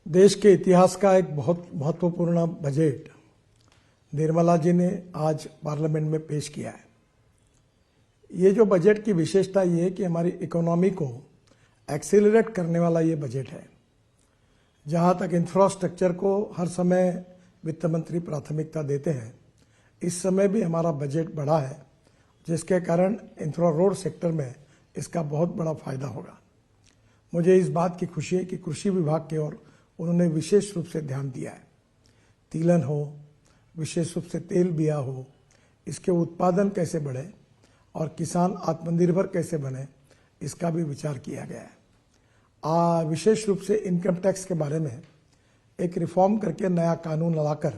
देश के इतिहास का एक बहुत महत्वपूर्ण बजट निर्मला जी ने आज पार्लियामेंट में पेश किया है। ये जो बजट की विशेषता ये है कि हमारी इकोनॉमी को एक्सेलरेट करने वाला ये बजट है। जहाँ तक इंफ्रास्ट्रक्चर को हर समय वित्त मंत्री प्राथमिकता देते हैं, इस समय भी हमारा बजट बढ़ा है, जिसके कारण इंफ्रा रोड सेक्टर में इसका बहुत बड़ा फायदा होगा। मुझे इस बात की खुशी है कि कृषि विभाग की ओर उन्होंने विशेष रूप से ध्यान दिया है। तिलहन हो, विशेष रूप से तेल बिया हो, इसके उत्पादन कैसे बढ़े और किसान आत्मनिर्भर कैसे बने, इसका भी विचार किया गया है। विशेष रूप से इनकम टैक्स के बारे में एक रिफॉर्म करके नया कानून लाकर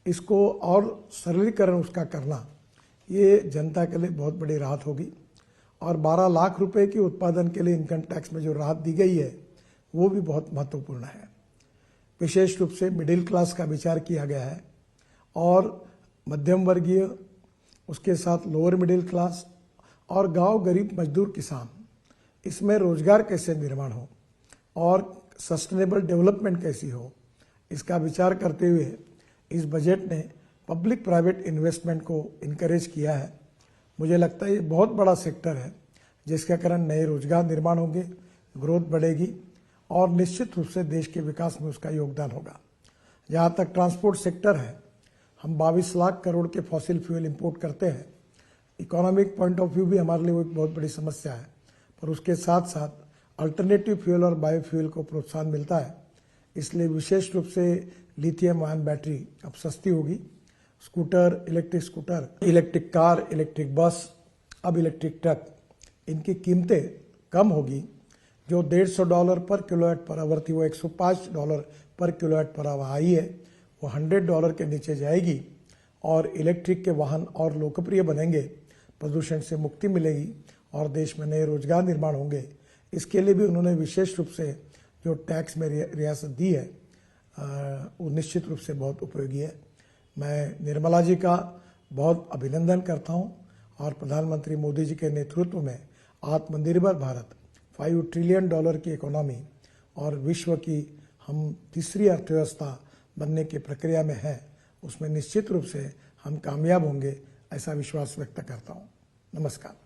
इसको और सरलीकरण उसका करना, ये जनता के लिए बहुत बड़ी राहत होगी। और 12 लाख रुपए की उत्पादन के लिए इनकम टैक्स में जो राहत दी गई है वो भी बहुत महत्वपूर्ण है। विशेष रूप से मिडिल क्लास का विचार किया गया है और मध्यम वर्गीय, उसके साथ लोअर मिडिल क्लास और गांव गरीब मजदूर किसान, इसमें रोजगार कैसे निर्माण हो और सस्टेनेबल डेवलपमेंट कैसी हो, इसका विचार करते हुए इस बजट ने पब्लिक प्राइवेट इन्वेस्टमेंट को इनकरेज किया है। मुझे लगता है ये बहुत बड़ा सेक्टर है, जिसके कारण नए रोजगार निर्माण होंगे, ग्रोथ बढ़ेगी और निश्चित रूप से देश के विकास में उसका योगदान होगा। जहाँ तक ट्रांसपोर्ट सेक्टर है, हम 22 लाख करोड़ के फॉसिल फ्यूल इंपोर्ट करते हैं। इकोनॉमिक पॉइंट ऑफ व्यू भी हमारे लिए वो एक बहुत बड़ी समस्या है, पर उसके साथ साथ अल्टरनेटिव फ्यूल और बायोफ्यूल को प्रोत्साहन मिलता है। इसलिए विशेष रूप से लिथियम आयन बैटरी अब सस्ती होगी। Scooter, electric car, electric bus, अब इलेक्ट्रिक ट्रक, इनकी कीमतें कम होगी। जो $150 पर किलोवाट पर आवर थी वो $105 पर किलोवाट पर आवर आई है, वो $100 के नीचे जाएगी और इलेक्ट्रिक के वाहन और लोकप्रिय बनेंगे, प्रदूषण से मुक्ति मिलेगी और देश में नए रोजगार निर्माण होंगे। इसके लिए भी उन्होंने विशेष रूप से जो टैक्स में रियासत दी है वो निश्चित रूप से बहुत उपयोगी है। मैं निर्मला जी का बहुत अभिनंदन करता हूँ और प्रधानमंत्री मोदी जी के नेतृत्व में आत्मनिर्भर भारत, $5 ट्रिलियन की इकोनॉमी और विश्व की हम तीसरी अर्थव्यवस्था बनने की प्रक्रिया में है, उसमें निश्चित रूप से हम कामयाब होंगे, ऐसा विश्वास व्यक्त करता हूँ। नमस्कार।